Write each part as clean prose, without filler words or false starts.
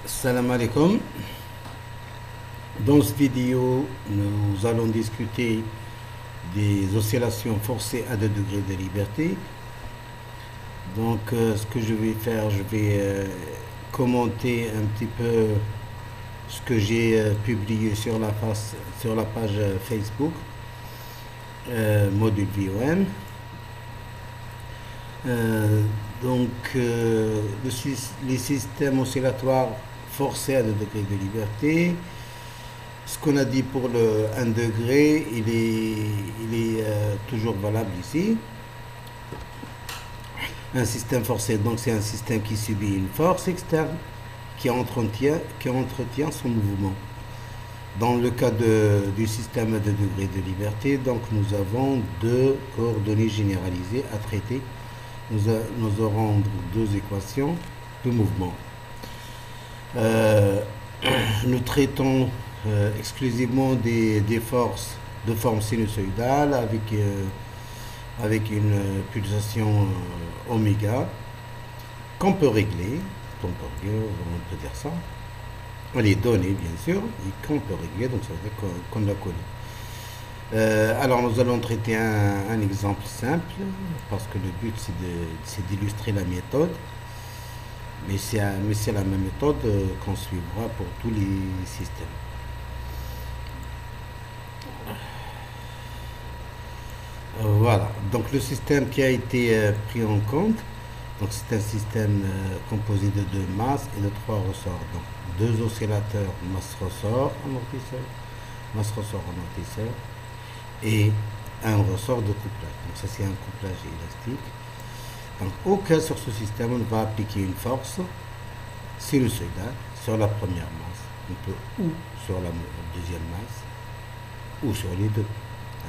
Salam alaikum. Dans cette vidéo, nous allons discuter des oscillations forcées à 2 degrés de liberté. Donc, ce que je vais faire, je vais commenter un petit peu ce que j'ai publié sur la page Facebook, module VOM. Les systèmes oscillatoires forcés à 2 degrés de liberté. Ce qu'on a dit pour le 1 degré, il est toujours valable ici. Un système forcé, donc c'est un système qui subit une force externe qui entretient son mouvement. Dans le cas du système à 2 degrés de liberté, donc nous avons deux coordonnées généralisées à traiter. Nous aurons deux équations de mouvement. Nous traitons exclusivement des forces de forme sinusoïdale avec une pulsation oméga qu'on peut régler, on peut dire ça. Elle est donnée bien sûr et qu'on peut régler, donc ça veut dire qu'on l'a collé. Alors nous allons traiter un exemple simple parce que le but c'est d'illustrer la méthode, mais c'est la même méthode qu'on suivra pour tous les systèmes. Voilà, donc le système qui a été pris en compte, donc c'est un système composé de deux masses et de trois ressorts. Donc deux oscillateurs masse-ressort amortisseur et un ressort de couplage. Donc ça c'est un couplage élastique. Donc au cas sur ce système, on va appliquer une force sinusoïdale sur la première masse, on peut ou sur la deuxième masse ou sur les deux,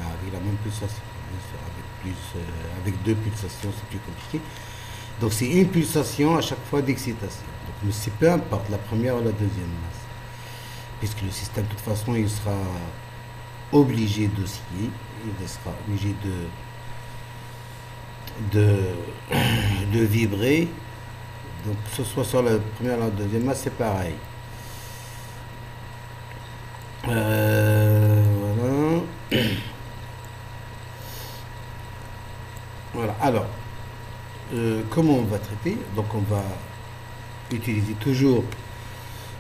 avec la même pulsation. Avec deux pulsations, c'est plus compliqué. Donc c'est une pulsation à chaque fois d'excitation. Mais c'est peu importe la première ou la deuxième masse, puisque le système de toute façon il sera obligé d'osciller, il sera obligé de vibrer. Donc que ce soit sur la première ou la deuxième masse, c'est pareil. Voilà. Voilà, alors, comment on va traiter? Donc on va utiliser toujours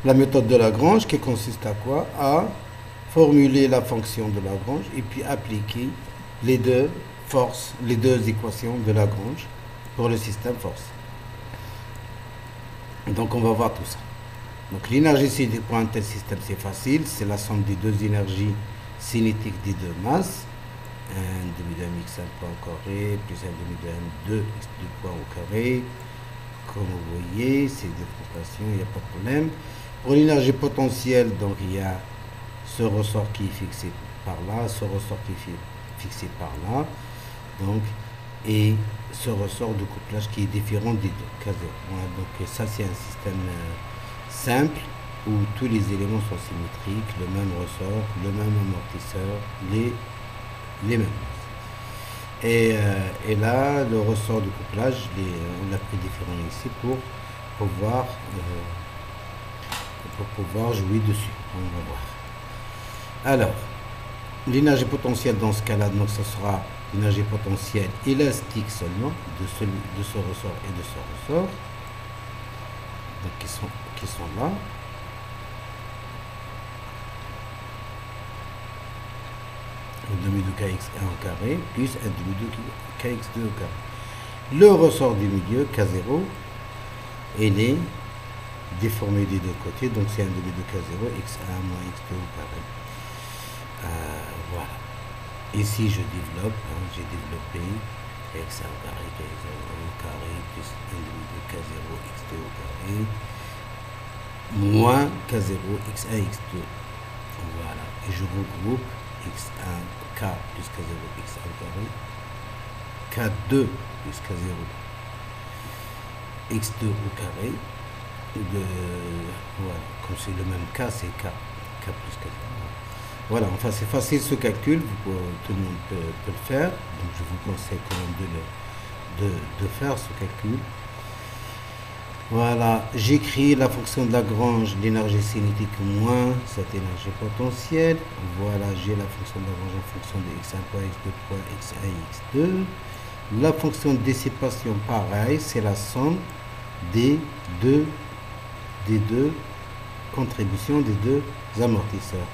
la méthode de Lagrange qui consiste à quoi? À formuler la fonction de Lagrange et puis appliquer les deux forces, les deux équations de Lagrange pour le système force. Donc on va voir tout ça. Donc l'énergie cinétique pour un tel système, c'est facile, c'est la somme des deux énergies cinétiques des deux masses. 1 demi de mx 1 point au carré plus 1 demi de m2 x 2 points au carré. Comme vous voyez, c'est des proportions, il n'y a pas de problème. Pour l'énergie potentielle, donc il y a ce ressort qui est fixé par là, ce ressort qui est fixé par là, donc, et ce ressort de couplage qui est différent des deux. Voilà, donc ça c'est un système simple où tous les éléments sont symétriques, le même ressort, le même amortisseur, les mêmes. Et là, le ressort de couplage, on l'a pris différent ici pour pouvoir jouer dessus. On va voir. Alors, l'énergie potentielle dans ce cas-là, donc ce sera l'énergie potentielle élastique seulement de ce ressort et de ce ressort, donc qui sont là. Un demi de kx1 au carré plus un demi de kx2 au carré. Le ressort du milieu, k0, il est déformé des deux côtés, donc c'est un demi de k0, x1 moins x2 au carré. Voilà. Ici je développe, j'ai développé x1 au carré, kx0 au carré plus un demi de k0, x2 au carré, moins k0, x1, x2. Voilà. Et je regroupe x1, k plus k0, x1 carré, k2 plus k0, x2 au carré, voilà, comme c'est le même k, c'est k plus k0. Voilà, enfin c'est facile ce calcul, tout le monde peut le faire, donc je vous conseille quand même de faire ce calcul. Voilà, j'écris la fonction de Lagrange, l'énergie cinétique moins cette énergie potentielle. Voilà, j'ai la fonction de Lagrange en fonction de x1 point, x2 point, x1 et x2. La fonction de dissipation, pareil, c'est la somme des deux contributions des deux amortisseurs.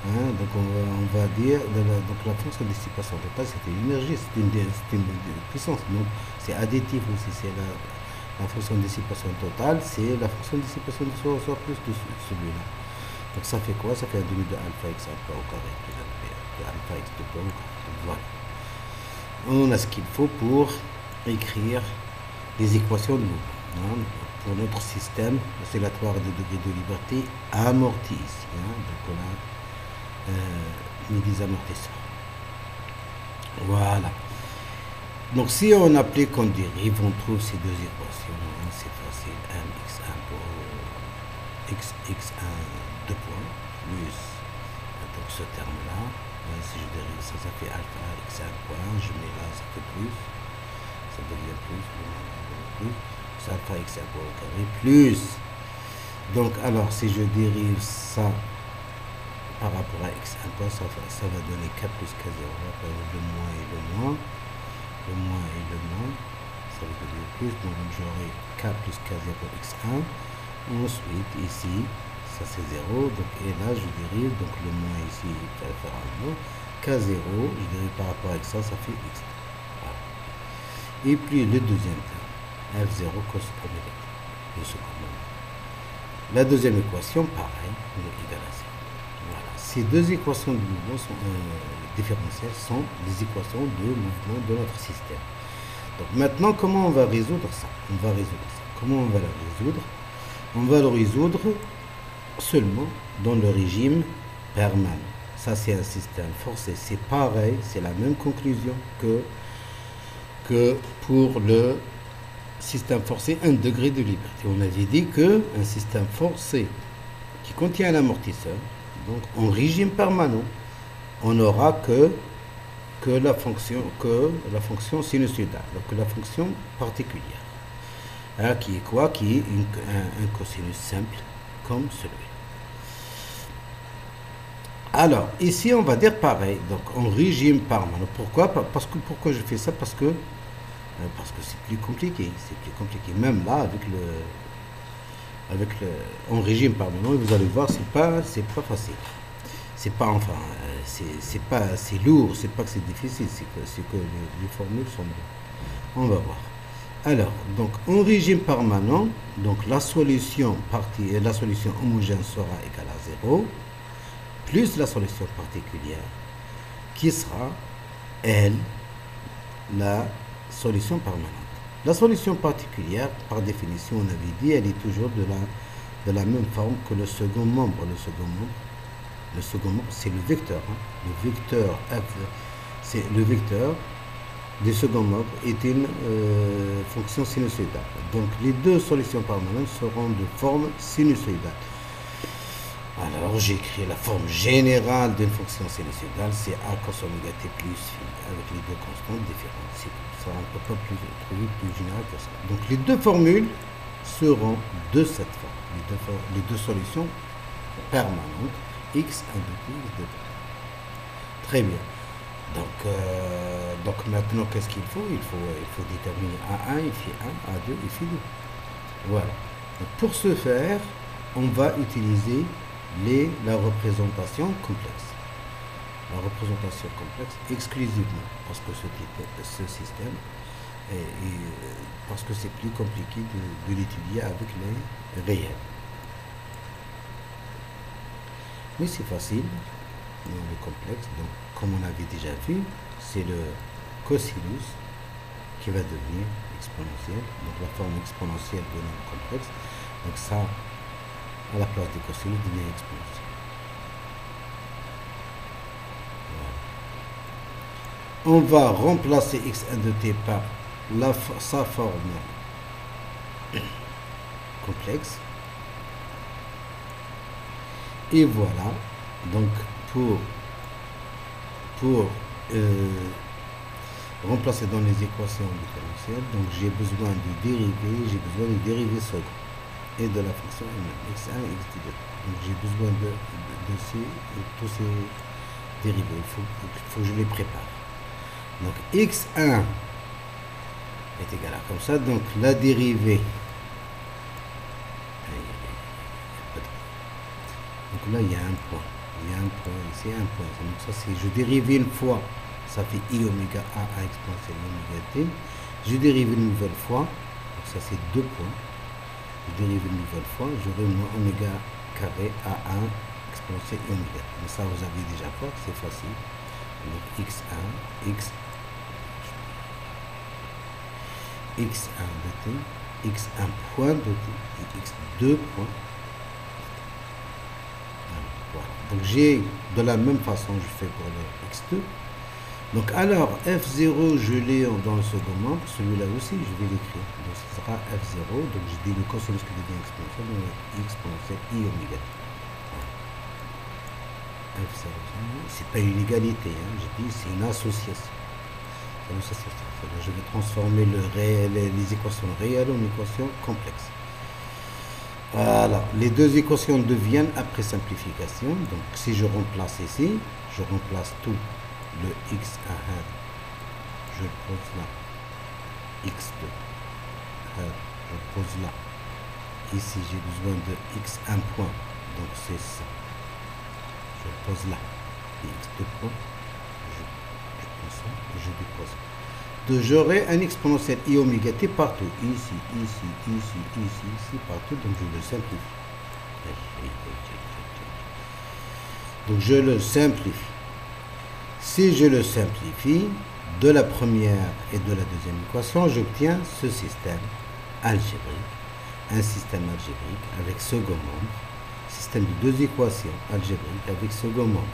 Hein, donc on va dire, donc la fonction de dissipation totale, c'est une énergie, c'est une puissance. Donc c'est additif aussi, c'est la fonction de dissipation totale, c'est la fonction de dissipation de soit plus de celui-là. Donc ça fait quoi? Ça fait un demi de alpha x alpha au carré plus de alpha x de au carré. Donc voilà. On a ce qu'il faut pour écrire les équations de mouvement. Hein, pour notre système oscillatoire de degré de liberté amorti ici. Hein, donc on a mis des amortisseurs. Voilà. Donc si on applique en dérive, on trouve ces deux équations. Hein, c'est facile. mx1 pour x1 2 points plus donc ce terme-là. Si je dérive ça, ça fait alpha x1 point. Je mets là, ça fait plus. Ça devient plus. Alpha x1 point au carré plus. Donc alors si je dérive ça par rapport à x1 point, ça va donner k plus k0. Le moins et le moins. Le moins et le moins, ça va devenir plus, donc j'aurai k plus k0 x1. Ensuite, ici, ça c'est 0, donc, et là je dérive, donc le moins ici, ça va faire un moins. K0, je dérive par rapport à x1, ça fait x2. Voilà. Et puis le deuxième terme, f0 cos oméga, le second moment. La deuxième équation, pareil, est égale à 0. Voilà. Ces deux équations de mouvement sont différentielles sont les équations de mouvement de notre système. Donc maintenant, comment on va résoudre ça? Comment on va la résoudre? On va le résoudre seulement dans le régime permanent. Ça, c'est un système forcé. C'est pareil, c'est la même conclusion que pour le système forcé 1 degré de liberté. On avait dit que un système forcé qui contient un amortisseur, donc en régime permanent, on n'aura que la fonction sinusoïdale, donc la fonction particulière. Alors, qui est quoi? Qui est un cosinus simple comme celui. Alors, ici, on va dire pareil, donc en régime permanent. Pourquoi je fais ça? Parce que c'est plus compliqué. Même là, en régime permanent, vous allez voir, c'est pas facile. C'est pas, enfin, c'est pas assez lourd, c'est pas que c'est difficile, c'est que les formules sont bonnes. On va voir. Alors, donc en régime permanent, donc la solution homogène sera égale à 0, plus la solution particulière, qui sera, elle, la solution permanente. La solution particulière, par définition, on avait dit, elle est toujours de la même forme que le second membre. Le second membre, c'est le vecteur. Hein. Le vecteur f, c'est le vecteur du second membre est une fonction sinusoïdale. Donc les deux solutions permanentes seront de forme sinusoïdale. Alors j'écris la forme générale d'une fonction sinusoïdale, c'est a cos oméga t plus phi, avec les deux constantes différentes. Ça, on ne peut pas trouver plus général que ça. Donc les deux formules seront de cette forme. Les deux solutions permanentes. X, 1, 2, X, 2. Très bien. Donc maintenant, qu'est-ce qu'il faut? Il faut déterminer A1, phi1, A2 et phi2. Voilà. Donc, pour ce faire, on va utiliser la représentation complexe. La représentation complexe exclusivement parce que ce système parce que c'est plus compliqué de l'étudier avec les réels. Mais c'est facile, le complexe. Donc, comme on avait déjà vu, c'est le cosinus qui va devenir exponentiel. Donc, la forme exponentielle de notre complexe. Donc, ça, à la place du cosinus, devient exponentiel. Voilà. On va remplacer x1 de t par sa forme complexe. Et voilà, donc pour remplacer dans les équations différentielles. Donc j'ai besoin du dérivé second et de la fonction elle-même, x1 et x2. Donc j'ai besoin de tous ces dérivés. Il faut que je les prépare. Donc x1 est égal à comme ça. Donc la dérivée. Donc là il y a un point. Il y a un point ici, un point. Donc ça c'est, je dérive une fois, ça fait i oméga a exponentielle oméga t. Je dérive une nouvelle fois, donc ça c'est 2 points. Je dérive une nouvelle fois, j'aurai moins oméga carré a1 exponentielle oméga. Mais ça vous avez déjà fait, c'est facile. Donc x1, x1 de t, x1 point de t, et x2 point. Voilà. Donc j'ai de la même façon je fais pour le x2. Donc alors f0 je l'ai dans le second membre, celui-là aussi je vais l'écrire. Donc ce sera f0, donc je dis le cosinus qui devient exponentiel, donc exponentielle i oméga. Voilà. F0, c'est pas une égalité, hein. Je dis c'est une association. Je vais transformer les équations réelles en équations complexes. Voilà, les deux équations deviennent après simplification. Donc si je remplace ici, je remplace tout. Le x1, je le pose là. x2, je le pose là. Ici, j'ai besoin de x1 point, donc c'est ça. Je le pose là. Et x2 point, je pose ça et je dépose. Donc j'aurai un exponentiel i oméga t partout. Ici, ici, partout. Donc je le simplifie. Donc je le simplifie. Si je le simplifie, de la première et de la deuxième équation, j'obtiens ce système algébrique, un système algébrique avec second membre, système de deux équations algébriques avec second membre,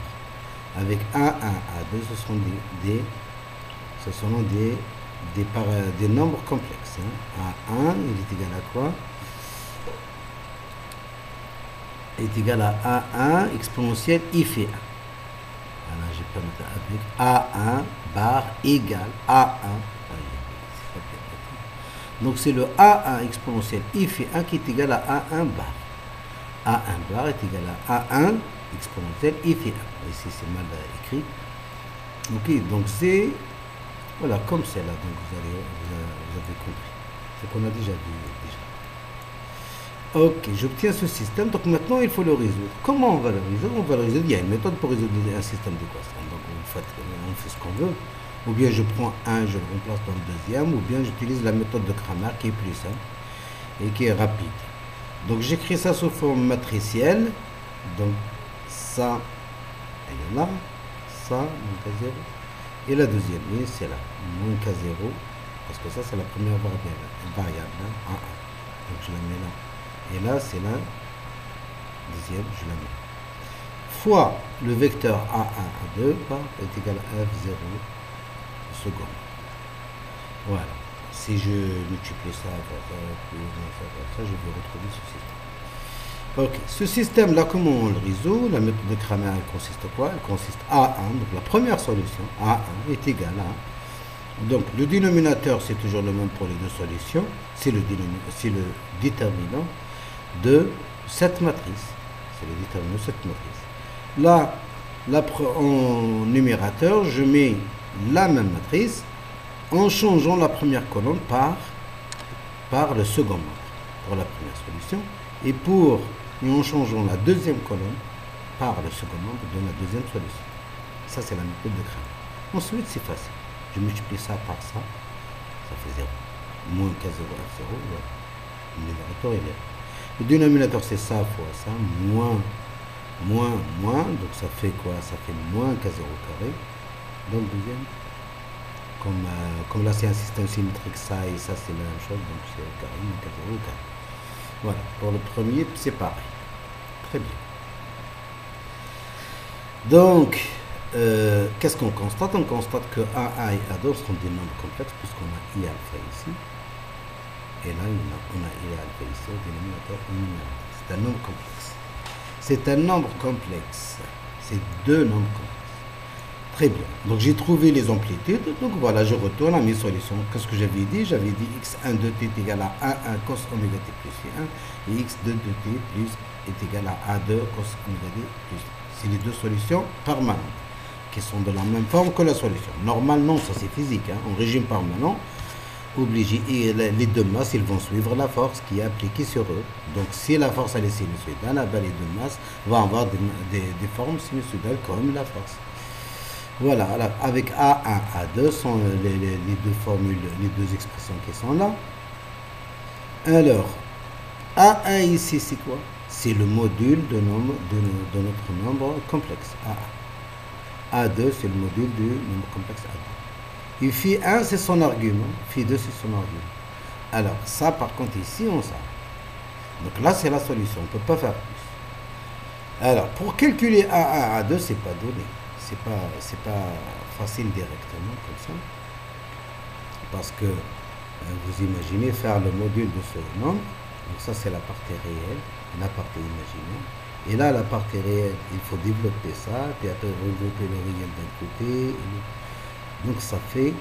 avec A1, A2, ce sont des nombres complexes. Hein. A1, il est égal à quoi? Il est égal à A1 exponentielle I fait 1. Voilà, je peux mettre avec A1 bar égale A1. Donc c'est le A1 exponentiel I fait 1 qui est égal à A1 bar. A1 bar est égal à A1 exponentiel I fait 1. Ici c'est mal écrit. Ok, donc c'est voilà comme c'est là. Donc vous avez compris. C'est qu'on a déjà vu déjà. Ok, j'obtiens ce système, donc maintenant il faut le résoudre. Comment on va le résoudre? On va le résoudre, il y a une méthode pour résoudre un système d'équations. Donc on fait ce qu'on veut. Ou bien je prends un, je le remplace dans le deuxième, ou bien j'utilise la méthode de Cramer qui est plus simple et qui est rapide. Donc j'écris ça sous forme matricielle. Donc ça, elle est là, ça, moins k0. Et la deuxième ligne, c'est là, moins k0, parce que ça c'est la première variable, hein, A1. Donc je la mets là. Et là, c'est la deuxième, je la mets. Fois le vecteur A1, A2 est égal à F0 second. Voilà. Si je multiplie ça par ça, je vais retrouver ce système. Ok. Ce système-là, comment on le résout? La méthode de Cramer, elle consiste à quoi? Elle consiste à A1. Donc la première solution, A1, est égal à... Donc le dénominateur, c'est toujours le même pour les deux solutions. C'est le déterminant de cette matrice. C'est le déterminant de cette matrice. Là, en numérateur, je mets la même matrice en changeant la première colonne par le second membre pour la première solution et en changeant la deuxième colonne par le second membre de la deuxième solution. Ça, c'est la méthode de Cramer. Ensuite, c'est facile. Je multiplie ça par ça, ça fait 0. Moins k0, f0, voilà. Le numérateur, il est là. Le dénominateur, c'est ça fois ça, moins, donc ça fait quoi? Ça fait moins k0 carré. Donc, deuxième, comme là, c'est un système symétrique, ça et ça, c'est la même chose, donc c'est carré, moins k0 carré. Voilà, pour le premier, c'est pareil. Très bien. Donc, qu'est-ce qu'on constate? On constate que A1 et A2 sont des nombres complexes puisqu'on a I alpha ici. Et là, on a I alpha ici, au dénominateur et au numérateur. C'est un nombre complexe. C'est un nombre complexe. C'est deux nombres complexes. Très bien. Donc j'ai trouvé les amplitudes. Donc voilà, je retourne à mes solutions. Qu'est-ce que j'avais dit? J'avais dit x1 de t est égal à 1 cos oméga t plus c1 et x2 de t plus est égal à a2 cos oméga t plus c. C'est les deux solutions permanentes qui sont de la même forme que la solution. Normalement, ça c'est physique. En régime permanent, obligé. Et les deux masses, ils vont suivre la force qui est appliquée sur eux. Donc si la force elle est sinusoïdale, les deux masses vont avoir des formes sinusoïdales comme la force. Voilà, alors avec A1, A2 sont les deux formules, les deux expressions qui sont là. Alors, A1 ici, c'est quoi? C'est le module de notre nombre complexe, A1. A2, c'est le module du nombre complexe A2. Et phi 1, c'est son argument. Phi 2, c'est son argument. Alors, ça, par contre, ici, on s'arrête. Donc là, c'est la solution. On ne peut pas faire plus. Alors, pour calculer A1, A2, c'est pas donné. C'est pas facile directement comme ça. Parce que vous imaginez faire le module de ce nombre. Donc ça, c'est la partie réelle, la partie imaginaire. Et là, la partie réelle, il faut développer ça, puis après développer le réel d'un côté. Donc ça fait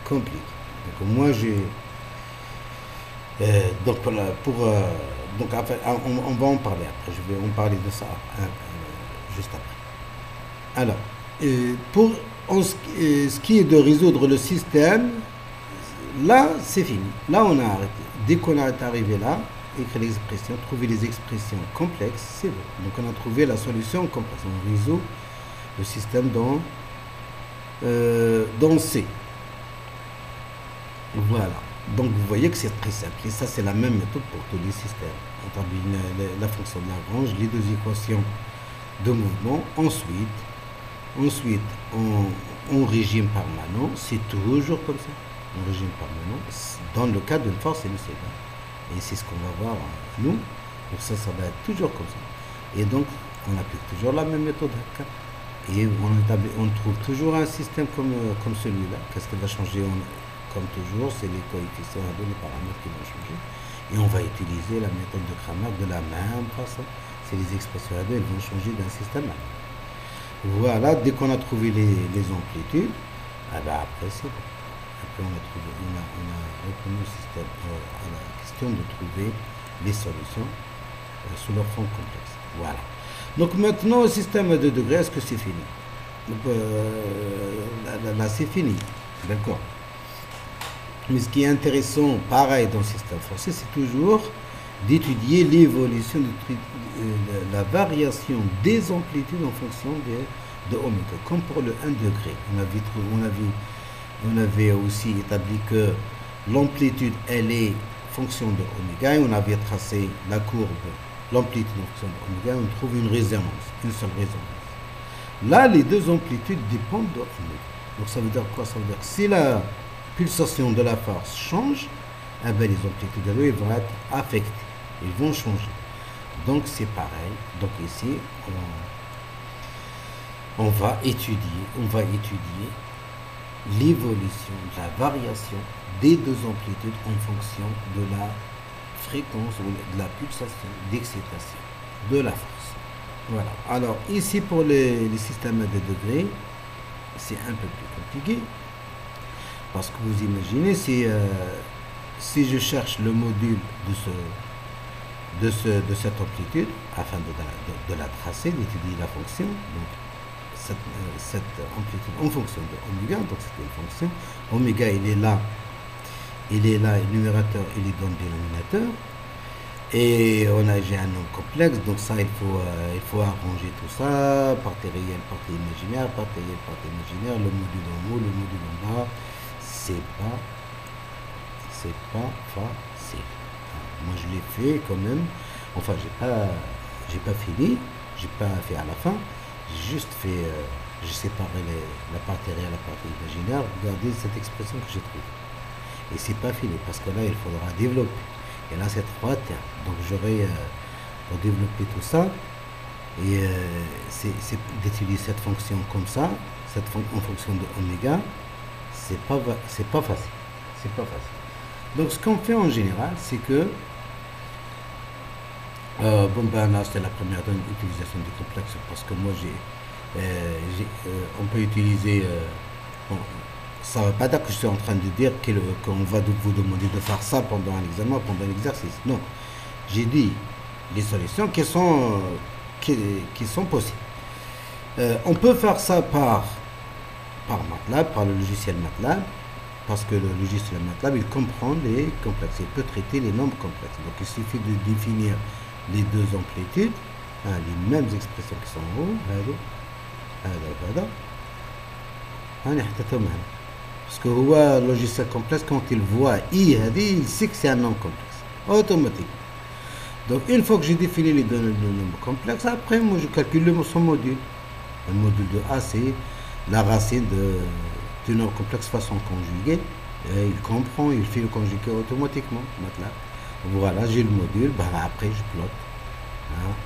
compliqué. Donc moi, donc enfin, on va en parler après. Je vais en parler de ça juste après. Alors, pour ce qui est de résoudre le système, là, c'est fini. Là, on a arrêté. Dès qu'on est arrivé là, écrire les expressions, trouver les expressions complexes, c'est bon. Donc, on a trouvé la solution complexe. On résout le système dans C. Voilà. Donc, vous voyez que c'est très simple. Et ça, c'est la même méthode pour tous les systèmes. On établit la fonction de Lagrange, les deux équations de mouvement. Ensuite, en régime permanent, c'est toujours comme ça. En régime permanent, dans le cas d'une force sinusoïdale. Et c'est ce qu'on va voir nous. Pour ça, ça va être toujours comme ça. Et donc, on applique toujours la même méthode. Et on trouve toujours un système comme celui-là. Qu'est-ce qui va changer? Comme toujours, c'est les coefficients à deux, les paramètres qui vont changer. Et on va utiliser la méthode de Cramer de la même façon. C'est les expressions à deux, elles vont changer d'un système à l'autre. Voilà, dès qu'on a trouvé les amplitudes, après c'est bon. Après on a répondu au système, à la question de trouver les solutions sous leur forme complexe. Voilà. Donc maintenant, au système à 2 degrés, est-ce que c'est fini? Donc là c'est fini. D'accord. Mais ce qui est intéressant, pareil dans le système forcé, c'est toujours d'étudier l'évolution de la variation des amplitudes en fonction de oméga, comme pour le 1 degré. On avait aussi établi que l'amplitude, elle est fonction de oméga, et on avait tracé la courbe, l'amplitude en fonction de oméga, on trouve une résonance, une seule résonance. Là, les deux amplitudes dépendent de oméga. Donc ça veut dire quoi? Ça veut dire que si la pulsation de la force change, les amplitudes de l'eau vont être affectées. Ils vont changer. Donc c'est pareil. Donc ici, on va étudier l'évolution, la variation des deux amplitudes en fonction de la fréquence ou de la pulsation d'excitation de la force. Voilà. Alors ici pour les systèmes à 2 degrés, c'est un peu plus compliqué. Parce que vous imaginez, si je cherche le module de cette amplitude, afin de la tracer, d'étudier la fonction, donc cette amplitude en fonction de oméga, donc c'est une fonction, oméga il est là, le numérateur il est dans le dénominateur, et j'ai un nombre complexe, donc ça il faut arranger tout ça, partie réelle, partie imaginaire, partie réelle, partie imaginaire, le module en haut, le module en bas. C'est pas facile. Moi je l'ai fait quand même. Enfin j'ai pas fini, j'ai pas fait à la fin. J'ai juste fait, j'ai séparé la partie réelle, la partie imaginaire. Regardez cette expression que j'ai trouvée. Et c'est pas fini parce que là il faudra développer. Et là c'est 3 termes. Donc j'aurai pour développer tout ça. Et c'est d'étudier cette fonction comme ça, en fonction de oméga. C'est pas facile. C'est pas facile. Donc ce qu'on fait en général, c'est que là c'était la première utilisation du complexe parce que moi On peut utiliser... bon, ça ne veut pas dire que je suis en train de dire qu'on va vous demander de faire ça pendant un examen, pendant un exercice. Non. J'ai dit les solutions qui sont possibles. On peut faire ça par MATLAB, par le logiciel MATLAB, parce que le logiciel MATLAB, il comprend les complexes, il peut traiter les nombres complexes. Donc il suffit de définir les deux amplitudes, les mêmes expressions qui sont en haut, parce que le logiciel complexe, quand il voit I, il sait que c'est un nombre complexe, automatiquement. Donc une fois que j'ai défini les deux nombres complexes, après moi je calcule son module. Le module de A, c'est la racine du nombre complexe façon conjuguée. Et il comprend, il fait le conjugué automatiquement. MATLAB. Voilà, j'ai le module. Ben, après, je plotte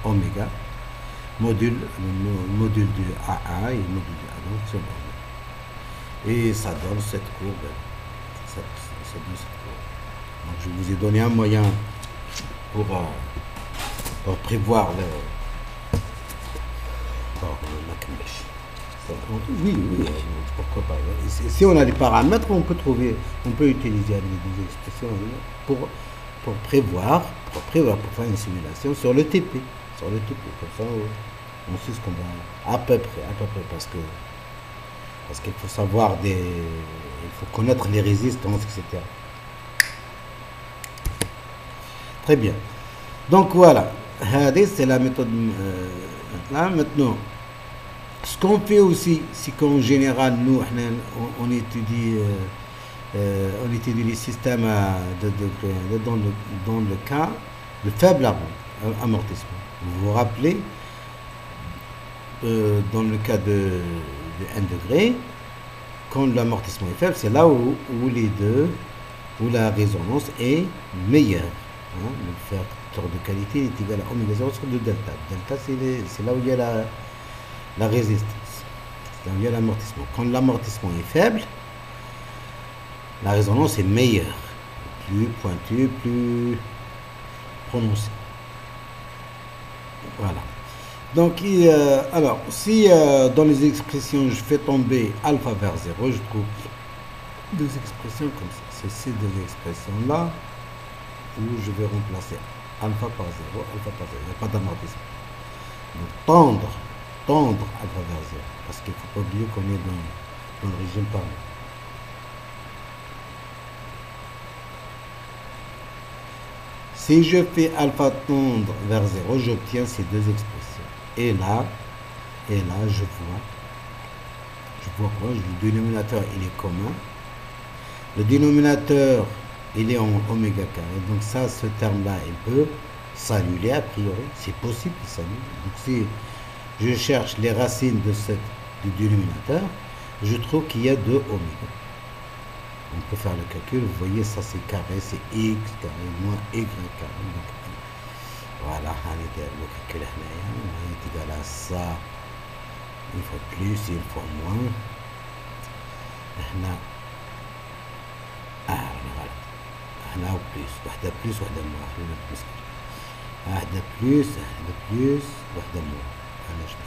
oméga, module du A1 et le module du A2 sur le. Et ça donne cette courbe. Ça donne cette courbe. Donc, je vous ai donné un moyen pour prévoir oui, pourquoi pas. Si on a des paramètres, on peut utiliser des expressions pour prévoir, pour faire une simulation sur le TP. Comme ça, on sait ce qu'on va à peu près, parce qu'il faut savoir il faut connaître les résistances, etc. Très bien. Donc voilà, c'est la méthode. Là maintenant, ce qu'on fait aussi, c'est qu'en général, nous, on étudie les systèmes dans le cas de faible amortissement. Vous vous rappelez, dans le cas de 1 degré, quand l'amortissement est faible, c'est là où la résonance est meilleure. Le facteur de qualité est égal à oméga 0 sur 2 delta. Delta, c'est là où il y a la résistance, c'est là où il y a l'amortissement. Quand l'amortissement est faible, la résonance est meilleure, plus pointue, plus prononcée. Voilà. Donc, alors, si dans les expressions, je fais tomber alpha vers 0, je trouve deux expressions comme ça. C'est ces deux expressions-là où je vais remplacer alpha par 0, alpha par 0. Il n'y a pas d'amortissement. Donc, tendre alpha vers 0. Parce qu'il ne faut pas oublier qu'on est dans le régime par là. Si je fais alpha tendre vers 0, j'obtiens ces deux expressions. Et là, je vois quoi? Le dénominateur, il est commun. Le dénominateur, il est en oméga carré. Donc ça, ce terme-là, il peut s'annuler a priori. C'est possible qu'il s'annule. Donc si je cherche les racines du dénominateur, je trouve qu'il y a 2 oméga. On peut faire le calcul. Vous voyez, ça c'est carré, c'est x carré moins y carré. Donc, voilà, le calcul est égal à ça. Une fois plus et une fois moins. هنا وبليس واحدة بليس واحدة موان هنا بليس واحدة بليس واحدة بليس واحدة موان أنا je me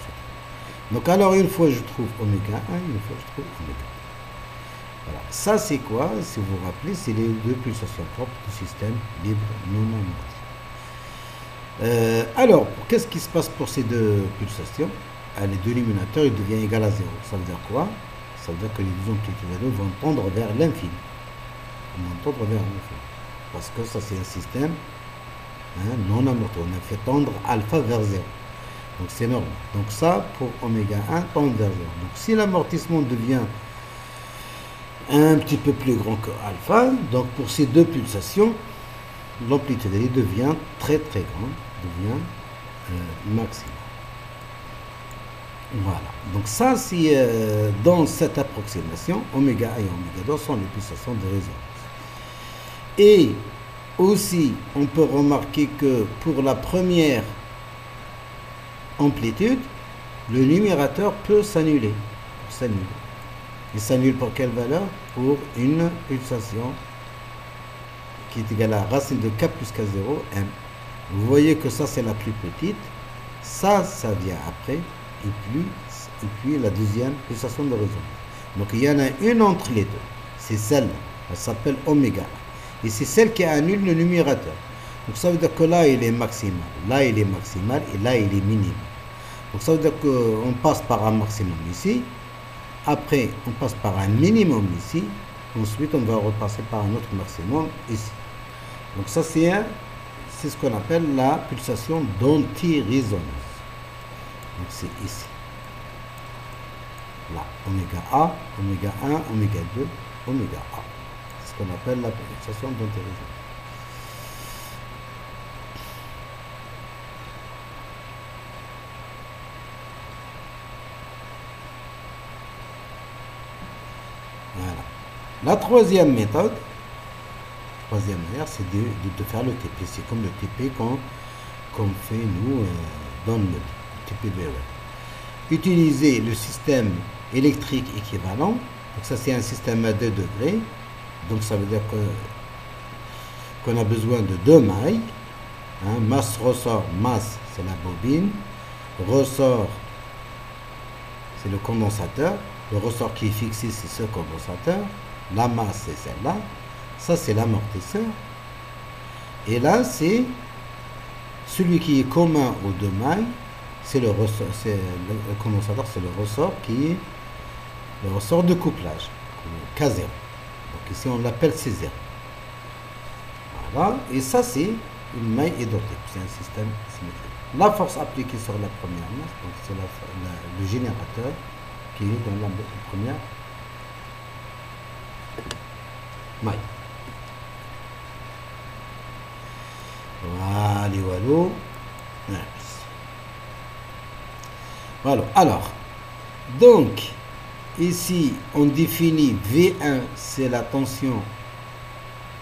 donc alors une fois je trouve oméga 1, une fois je trouve oméga 2. Voilà, ça c'est quoi? Si vous vous rappelez, c'est les deux pulsations propres du système libre non amorti. Alors, qu'est-ce qui se passe pour ces deux pulsations? Les dénominateurs, il devient égal à 0. Ça veut dire quoi? Ça veut dire que les deux amplitudes vont tendre vers l'infini. Parce que ça c'est un système non amorti. On a fait tendre alpha vers 0. Donc c'est normal. Donc ça pour oméga 1 tend vers 0. Donc si l'amortissement devient un petit peu plus grand que alpha, donc pour ces deux pulsations, l'amplitude devient très très grande, devient maximum. Voilà. Donc ça c'est dans cette approximation, oméga 1 et oméga 2 sont les pulsations de résonance. Et aussi, on peut remarquer que pour la première amplitude, le numérateur peut s'annuler. Il s'annule pour quelle valeur? Pour une pulsation qui est égale à racine de k plus k0, m. Vous voyez que ça, c'est la plus petite. Ça vient après. Et plus et puis la deuxième pulsation de résonance. Donc il y en a une entre les deux. C'est celle, elle s'appelle oméga. Et c'est celle qui annule le numérateur. Donc ça veut dire que là il est maximal, là il est maximal et là il est minime. Donc ça veut dire qu'on passe par un maximum ici, après on passe par un minimum ici, ensuite on va repasser par un autre maximum ici. Donc ça c'est ce qu'on appelle la pulsation d'anti-résonance. Donc c'est ici. Là, oméga A, oméga 1, oméga 2, oméga A. C'est ce qu'on appelle la pulsation d'anti-résonance. Voilà. La troisième méthode, troisième manière, c'est de faire le TP. C'est comme le TP qu'on fait nous dans le TP-BE. Utiliser le système électrique équivalent. Donc ça c'est un système à 2 degrés. Donc ça veut dire qu'on a besoin de deux mailles. Hein, masse ressort, masse c'est la bobine. Ressort c'est le condensateur. Le ressort qui est fixé, c'est ce condensateur. La masse, c'est celle-là. Ça, c'est l'amortisseur. Et là, c'est celui qui est commun aux deux mailles. C'est le ressort. Le condensateur, c'est le ressort qui est le ressort de couplage. K0. Donc ici, on l'appelle C0. Voilà. Et ça, c'est une maille édotée. C'est un système symétrique. La force appliquée sur la première masse, donc c'est le générateur qui est dans la première maille. Voilà. Alors, donc, ici, on définit V1, c'est la tension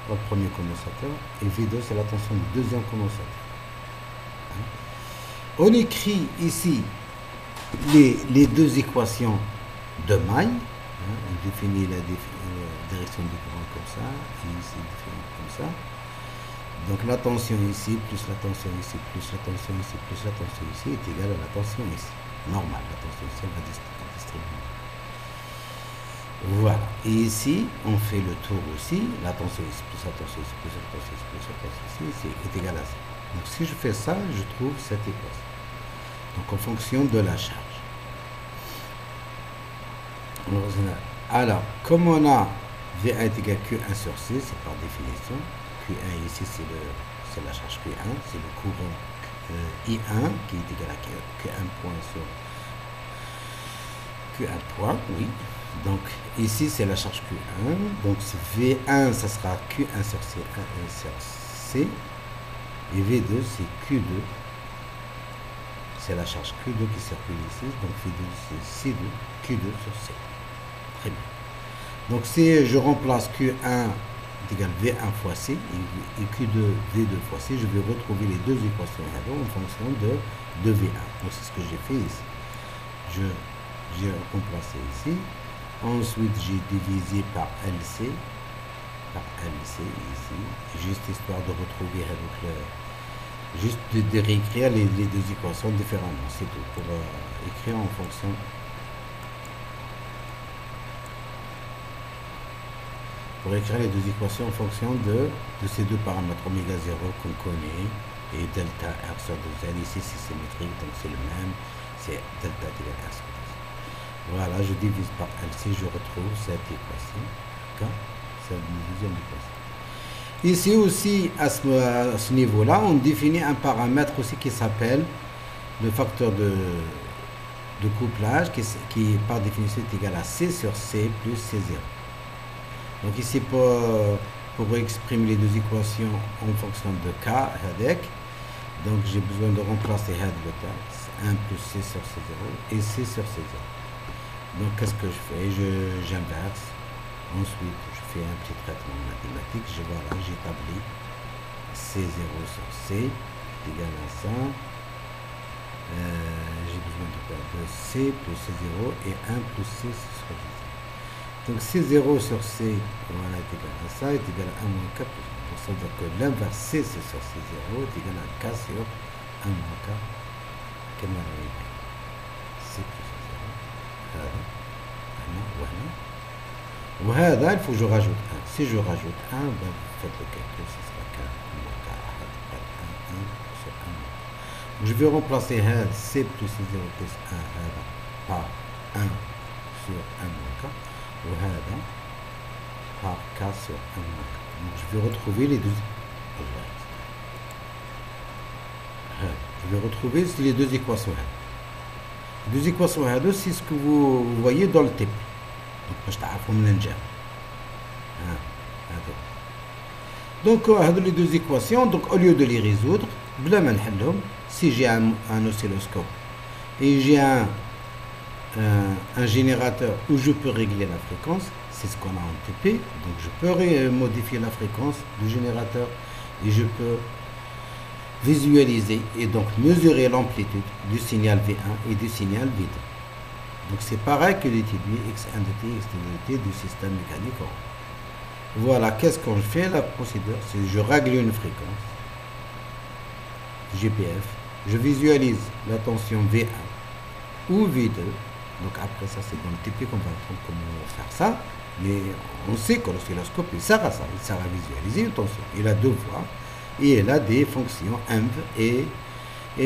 au premier condensateur, et V2, c'est la tension du deuxième condensateur. On écrit ici les deux équations de maille. On définit la direction du courant comme ça, et ici définit comme ça. Donc la tension ici, plus la tension ici, plus la tension ici, plus la tension ici est égale à la tension ici. Normal, la tension ici, elle va distribuer. Voilà. Et ici, on fait le tour aussi. La tension ici, plus la tension ici, plus la tension ici, plus la tension ici, est égal à ça. Donc si je fais ça, je trouve cette équation. Donc en fonction de la charge. Alors, comme on a V1 est égal à Q1 sur C, c'est par définition. Q1 ici, c'est la charge Q1, c'est le courant I1 qui est égal à Q1 point sur Q1 point, oui. Donc ici, c'est la charge Q1. Donc V1, ça sera Q1 sur C1 sur C. Et V2, c'est Q2. C'est la charge Q2 qui circule ici. Donc V2, c'est C2, Q2 sur C. Très bien. Donc si je remplace Q1 est égal à V1 fois C et Q2 V2 fois C, je vais retrouver les deux équations en fonction de V1. Donc c'est ce que j'ai fait ici. J'ai remplacé ici. Ensuite, j'ai divisé par LC ici, juste histoire de retrouver avec juste de réécrire les deux équations différemment, c'est tout, pour écrire en fonction. Pour écrire les deux équations en fonction de ces deux paramètres, oméga 0 qu'on connaît, et delta R sur 2L, ici c'est symétrique, donc c'est le même, c'est delta égale R sur 2L. Voilà, je divise par LC, je retrouve cette équation. C'est la deuxième équation. Ici aussi, à ce niveau-là, on définit un paramètre aussi qui s'appelle le facteur de couplage, qui par définition est égal à C sur C plus C0. Donc ici, pour exprimer les deux équations en fonction de K, avec, donc j'ai besoin de remplacer le texte, 1 plus C sur C0 et C sur C0. Donc qu'est-ce que je fais? J'inverse. Ensuite, je fais un petit traitement mathématique. J'établis C0 sur C égale à ça. J'ai besoin de C plus C0 et 1 plus C sur C0. Donc C0 sur C, voilà, est égal à ça, est égal à 1 moins K plus 1. Donc ça veut dire que l'inverse C, c'est sur C0, est égal à K sur 1 moins K. Quelle maladie? C plus C0. وهذا il faut que je rajoute 1. Si je rajoute 1, ben, faites le calcul, ce sera 4 moins 1 sur 1. Je vais remplacer C plus 0 plus 1 par 1 sur 1 moins K. وهذا par K sur 1 moins K. Donc je vais retrouver les deux. Je vais retrouver les deux équations. Les deux équations, c'est ce que vous voyez dans le type. Donc, les deux équations, donc au lieu de les résoudre, si j'ai un oscilloscope et j'ai un générateur où je peux régler la fréquence, c'est ce qu'on a en TP, donc je peux modifier la fréquence du générateur et je peux visualiser et donc mesurer l'amplitude du signal V1 et du signal V2. Donc c'est pareil que l'étude X1 de t, X2 de t du système mécanique. Voilà, qu'est-ce qu'on fait la procédure? C'est je règle une fréquence GPF, je visualise la tension V1 ou V2. Donc après ça, c'est dans le TP qu'on va apprendre comment faire ça. Mais on sait que l'oscilloscope, il sert à ça, il sert à visualiser une tension. Il a deux voies et il a des fonctions inv et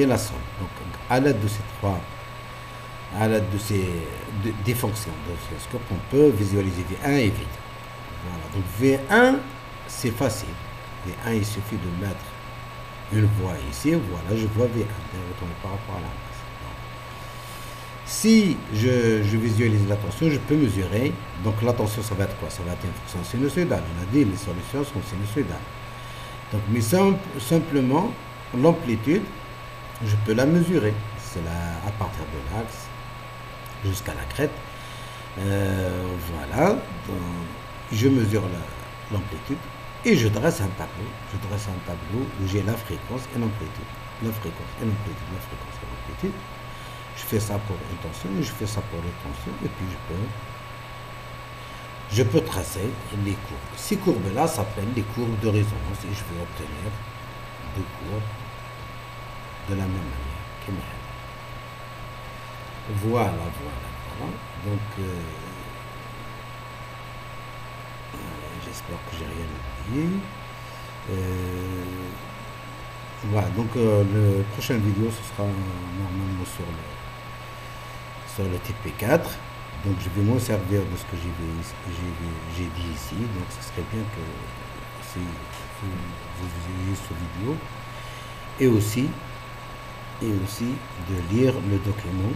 la somme. Donc à l'aide de ces trois, à l'aide de ces des fonctions de l'oscilloscope, on peut visualiser V1 et V2. Voilà, donc V1, c'est facile. V1, il suffit de mettre une voie ici, voilà, je vois V1, par rapport à la masse. Si je visualise la tension, je peux mesurer. Donc la tension, ça va être quoi? Ça va être une fonction sinusoïdale. On a dit les solutions sont sinusoïdales. Donc, mais simplement, l'amplitude, je peux la mesurer. C'est à partir de l'axe jusqu'à la crête. Voilà. Donc, je mesure l'amplitude et je dresse un tableau. Je dresse un tableau où j'ai la fréquence et l'amplitude. La fréquence et l'amplitude, la fréquence et l'amplitude. Je fais ça pour une tension et je fais ça pour les tensions. Et puis je peux tracer les courbes. Ces courbes-là s'appellent les courbes de résonance et je vais obtenir deux courbes de la même manière. Voilà. Donc, j'espère que j'ai rien oublié. Voilà, donc la prochaine vidéo, ce sera normalement sur le TP4. Donc je vais me servir de ce que j'ai dit ici. Donc ce serait bien que si vous ayez cette vidéo et aussi de lire le document